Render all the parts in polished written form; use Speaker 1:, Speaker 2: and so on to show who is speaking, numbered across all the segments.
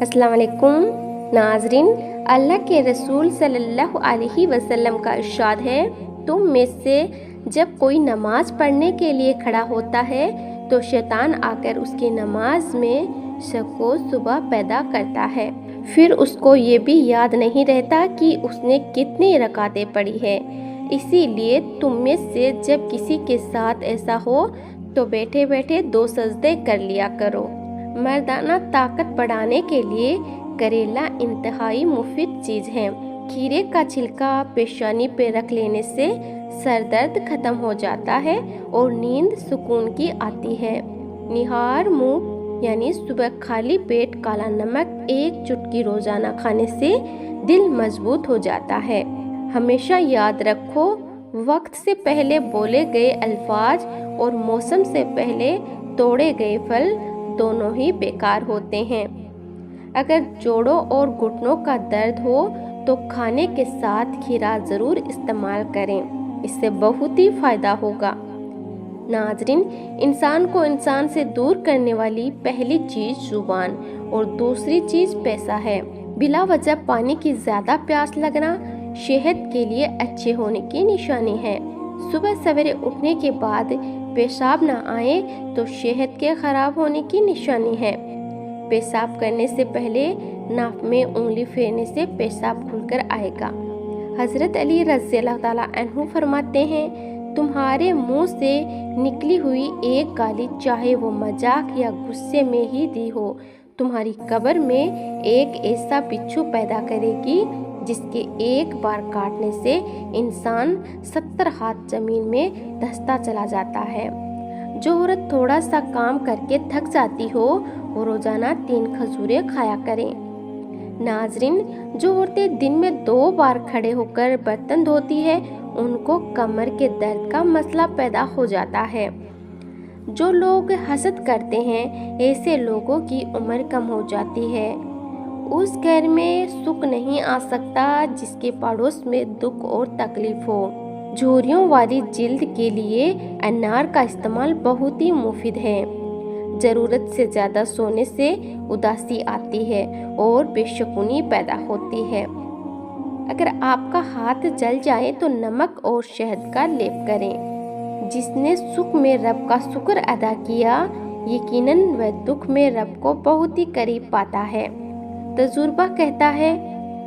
Speaker 1: अस्सलाम वालेकुम नाज़रीन, अल्लाह के रसूल सल्लल्लाहु अलैहि वसल्लम का इरशाद है, तुम में से जब कोई नमाज पढ़ने के लिए खड़ा होता है तो शैतान आकर उसकी नमाज में शक व शुबा पैदा करता है। फिर उसको ये भी याद नहीं रहता कि उसने कितनी रकातें पढ़ी है। इसीलिए तुम में से जब किसी के साथ ऐसा हो तो बैठे बैठे 2 सजदे कर लिया करो। मर्दाना ताकत बढ़ाने के लिए करेला इंतहाई मुफीद चीज़ है। खीरे का छिलका पेशानी पे रख लेने से सर दर्द खत्म हो जाता है और नींद सुकून की आती है। निहार मुंह यानी सुबह खाली पेट काला नमक 1 चुटकी रोजाना खाने से दिल मजबूत हो जाता है। हमेशा याद रखो, वक्त से पहले बोले गए अल्फाज और मौसम से पहले तोड़े गए फल दोनों ही बेकार होते हैं। अगर जोड़ों और घुटनों का दर्द हो तो खाने के साथ खीरा ज़रूर इस्तेमाल करें, इससे बहुत ही फ़ायदा होगा। नाज़रीन, इंसान को इंसान से दूर करने वाली पहली चीज़ जुबान और दूसरी चीज़ पैसा है। बिला वजह पानी की ज़्यादा प्यास लगना सेहत के लिए अच्छे होने की निशानी है। सुबह सवेरे उठने के बाद पेशाब ना आए तो सेहत के खराब होने की निशानी है। पेशाब करने से पहले नाक में उंगली फेरने से पेशाब खुलकर आएगा। हज़रत अली रज़ियल्लाहु ताला अन्हु फरमाते हैं, तुम्हारे मुंह से निकली हुई एक गाली चाहे वो मजाक या गुस्से में ही दी हो, तुम्हारी कब्र में एक ऐसा बिच्छू पैदा करेगी जिसके एक बार काटने से इंसान 70 हाथ जमीन में धंसता चला जाता है। जो औरत थोड़ा सा काम करके थक जाती हो वो रोजाना 3 खजूरें खाया करें। नाजरीन, जो औरतें दिन में 2 बार खड़े होकर बर्तन धोती है उनको कमर के दर्द का मसला पैदा हो जाता है। जो लोग हसद करते हैं ऐसे लोगों की उम्र कम हो जाती है। उस घर में सुख नहीं आ सकता जिसके पड़ोस में दुख और तकलीफ हो। झुर्रियों वाली जिल्द के लिए अनार का इस्तेमाल बहुत ही मुफीद है। ज़रूरत से ज़्यादा सोने से उदासी आती है और बेशकुनी पैदा होती है। अगर आपका हाथ जल जाए तो नमक और शहद का लेप करें। जिसने सुख में रब का शुक्र अदा किया यकीनन वह दुख में रब को बहुत ही करीब पाता है। तजुर्बा कहता है,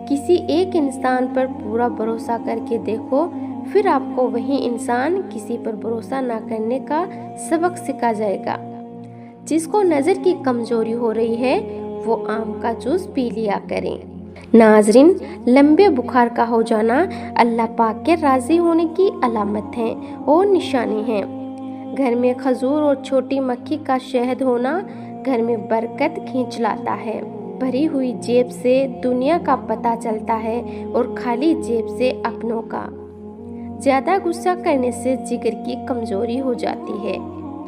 Speaker 1: किसी एक इंसान पर पूरा भरोसा करके देखो, फिर आपको वही इंसान किसी पर भरोसा ना करने का सबक सिखा जाएगा। जिसको नज़र की कमजोरी हो रही है वो आम का जूस पी लिया करें। नाजरीन, लंबे बुखार का हो जाना अल्लाह पाक के राज़ी होने की अलामत है और निशानी है। घर में खजूर और छोटी मक्खी का शहद होना घर में बरकत खींच लाता है। भरी हुई जेब से दुनिया का पता चलता है और खाली जेब से अपनों का। ज़्यादा गुस्सा करने से जिगर की कमजोरी हो जाती है।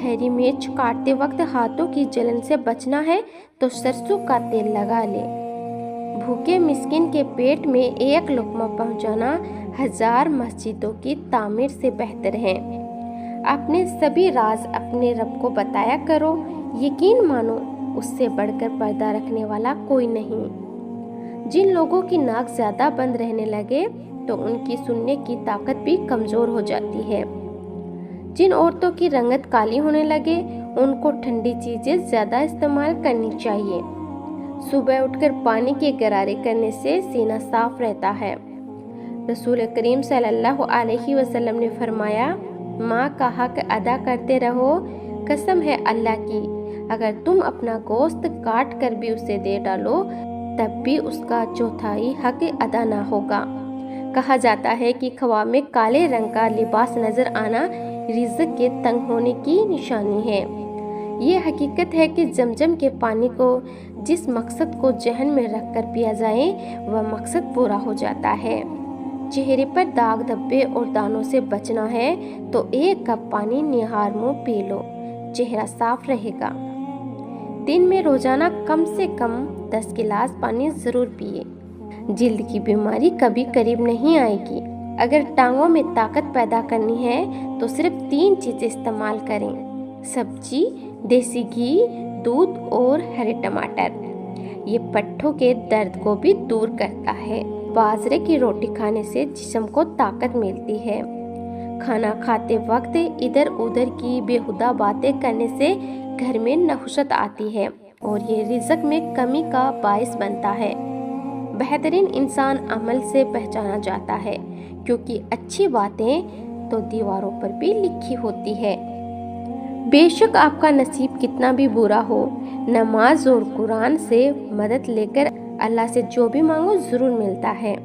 Speaker 1: हरी मिर्च काटते वक्त हाथों की जलन से बचना है तो सरसों का तेल लगा ले। भूखे मिस्किन के पेट में 1 लुक़मा पहुंचाना 1000 मस्जिदों की तामीर से बेहतर है। अपने सभी राज अपने रब को बताया करो, यकीन मानो उससे बढ़कर पर्दा रखने वाला कोई नहीं। जिन लोगों की नाक ज़्यादा बंद रहने लगे तो उनकी सुनने की ताकत भी कमज़ोर हो जाती है। जिन औरतों की रंगत काली होने लगे उनको ठंडी चीज़ें ज़्यादा इस्तेमाल करनी चाहिए। सुबह उठकर पानी के गरारे करने से सीना साफ रहता है। रसूल करीम सल्लल्लाहु अलैहि वसल्लम ने फरमाया, माँ का हक अदा करते रहो, कसम है अल्लाह की, अगर तुम अपना गोश्त काट कर भी उसे दे डालो तब भी उसका 1/4 हक अदा ना होगा। कहा जाता है कि ख्वाब में काले रंग का लिबास नजर आना रिज़्क के तंग होने की निशानी है। ये हकीकत है कि जमजम के पानी को जिस मकसद को जहन में रखकर पिया जाए वह मकसद पूरा हो जाता है। चेहरे पर दाग धब्बे और दानों से बचना है तो 1 कप पानी निहार मुंह पी लो, चेहरा साफ रहेगा। दिन में रोजाना कम से कम 10 गिलास पानी ज़रूर पिए। जिल्द की बीमारी कभी करीब नहीं आएगी। अगर टांगों में ताकत पैदा करनी है तो सिर्फ 3 चीज़ें इस्तेमाल करें, सब्जी, देसी घी, दूध और हरे टमाटर। ये पट्ठों के दर्द को भी दूर करता है। बाजरे की रोटी खाने से जिस्म को ताकत मिलती है। खाना खाते वक्त इधर उधर की बेहुदा बातें करने से घर में नहुशत आती है और ये रिज़्क में कमी का बाइस बनता है। बेहतरीन इंसान अमल से पहचाना जाता है, क्योंकि अच्छी बातें तो दीवारों पर भी लिखी होती है। बेशक आपका नसीब कितना भी बुरा हो, नमाज और कुरान से मदद लेकर अल्लाह से जो भी मांगो ज़रूर मिलता है।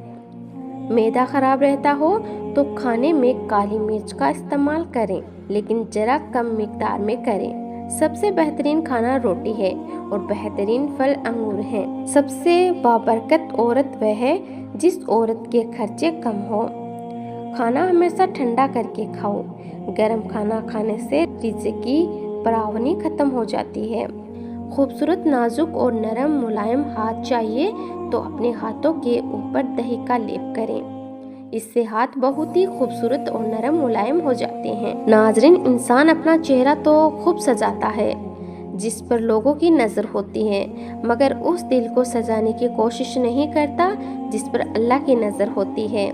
Speaker 1: मैदा ख़राब रहता हो तो खाने में काली मिर्च का इस्तेमाल करें, लेकिन ज़रा कम मिकदार में करें। सबसे बेहतरीन खाना रोटी है और बेहतरीन फल अंगूर हैं। सबसे बाबरकत औरत वह है जिस औरत के खर्चे कम हो। खाना हमेशा ठंडा करके खाओ। गरम खाना खाने से रिज़्क की फरावनी खत्म हो जाती है। खूबसूरत, नाजुक और नरम मुलायम हाथ चाहिए तो अपने हाथों के ऊपर दही का लेप करें। इससे हाथ बहुत ही खूबसूरत और नरम मुलायम हो जाते हैं। नाज़रीन, इंसान अपना चेहरा तो खूब सजाता है जिस पर लोगों की नज़र होती है, मगर उस दिल को सजाने की कोशिश नहीं करता जिस पर अल्लाह की नज़र होती है।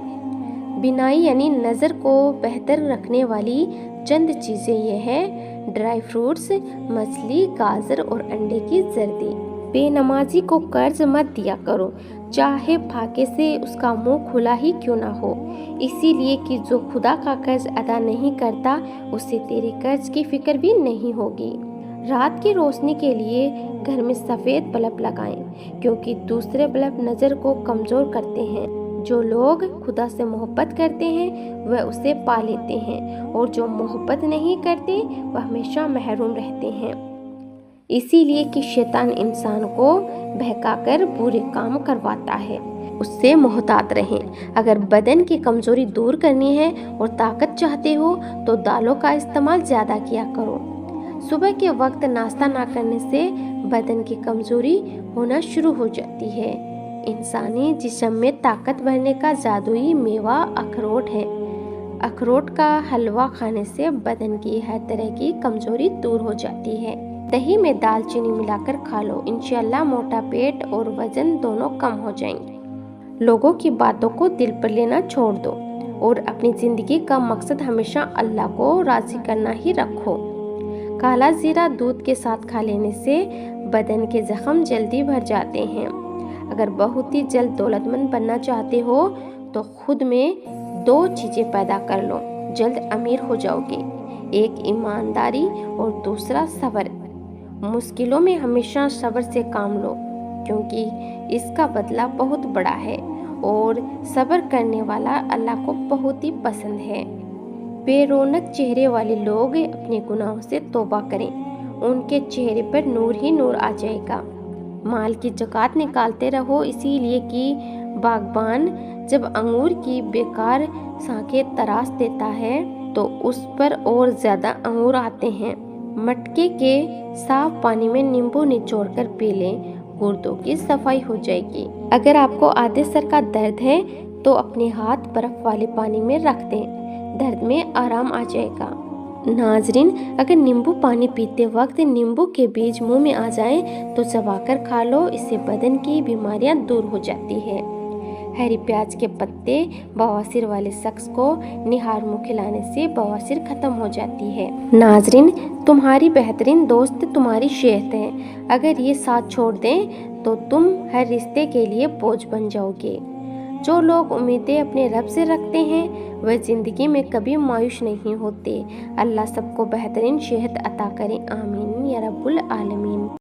Speaker 1: बिनाई यानी नज़र को बेहतर रखने वाली चंद चीज़ें ये हैं: ड्राई फ्रूट्स, मछली, गाजर और अंडे की जर्दी। बेनमाजी को कर्ज मत दिया करो, चाहे फाके से उसका मुंह खुला ही क्यों ना हो, इसीलिए कि जो खुदा का कर्ज अदा नहीं करता उसे तेरे कर्ज की फिक्र भी नहीं होगी। रात की रोशनी के लिए घर में सफ़ेद बल्ब लगाएं, क्योंकि दूसरे बल्ब नज़र को कमज़ोर करते हैं। जो लोग खुदा से मोहब्बत करते हैं वह उसे पा लेते हैं, और जो मोहब्बत नहीं करते वह हमेशा महरूम रहते हैं। इसीलिए कि शैतान इंसान को बहकाकर बुरे काम करवाता है। उससे मोहतात रहें। अगर बदन की कमज़ोरी दूर करनी है और ताकत चाहते हो तो दालों का इस्तेमाल ज़्यादा किया करो। सुबह के वक्त नाश्ता ना करने से बदन की कमज़ोरी होना शुरू हो जाती है। इंसानी जिस्म में ताकत भरने का जादुई मेवा अखरोट है। अखरोट का हलवा खाने से बदन की हर तरह की कमज़ोरी दूर हो जाती है। दही में दालचीनी मिलाकर खा लो, इंशाल्लाह मोटा पेट और वजन दोनों कम हो जाएंगे। लोगों की बातों को दिल पर लेना छोड़ दो और अपनी ज़िंदगी का मकसद हमेशा अल्लाह को राज़ी करना ही रखो। काला जीरा दूध के साथ खा लेने से बदन के जख्म जल्दी भर जाते हैं। अगर बहुत ही जल्द दौलतमंद बनना चाहते हो तो खुद में 2 चीज़ें पैदा कर लो, जल्द अमीर हो जाओगे। एक ईमानदारी और दूसरा सब्र। मुश्किलों में हमेशा सब्र से काम लो, क्योंकि इसका बदला बहुत बड़ा है और सब्र करने वाला अल्लाह को बहुत ही पसंद है। बेरौनक चेहरे वाले लोग अपने गुनाहों से तौबा करें, उनके चेहरे पर नूर ही नूर आ जाएगा। माल की ज़कात निकालते रहो, इसीलिए कि बागबान जब अंगूर की बेकार शाखें तराश देता है तो उस पर और ज़्यादा अंगूर आते हैं। मटके के साफ पानी में नींबू निचोड़कर पी लें, गुर्दों की सफाई हो जाएगी। अगर आपको आधे सर का दर्द है तो अपने हाथ बर्फ वाले पानी में रख दें, दर्द में आराम आ जाएगा। नाजरीन, अगर नींबू पानी पीते वक्त नींबू के बीज मुंह में आ जाएं तो चबाकर खा लो, इससे बदन की बीमारियां दूर हो जाती है। हरी प्याज के पत्ते बवासीर वाले शख्स को निहार मुँह खिलाने से बवासीर खत्म हो जाती है। नाजरीन, तुम्हारी बेहतरीन दोस्त तुम्हारी सेहत है। अगर ये साथ छोड़ दें तो तुम हर रिश्ते के लिए बोझ बन जाओगे। जो लोग उम्मीदें अपने रब से रखते हैं वह ज़िंदगी में कभी मायूस नहीं होते। अल्लाह सबको बेहतरीन सेहत अता करे, आमीन या रब्बुल आलमीन।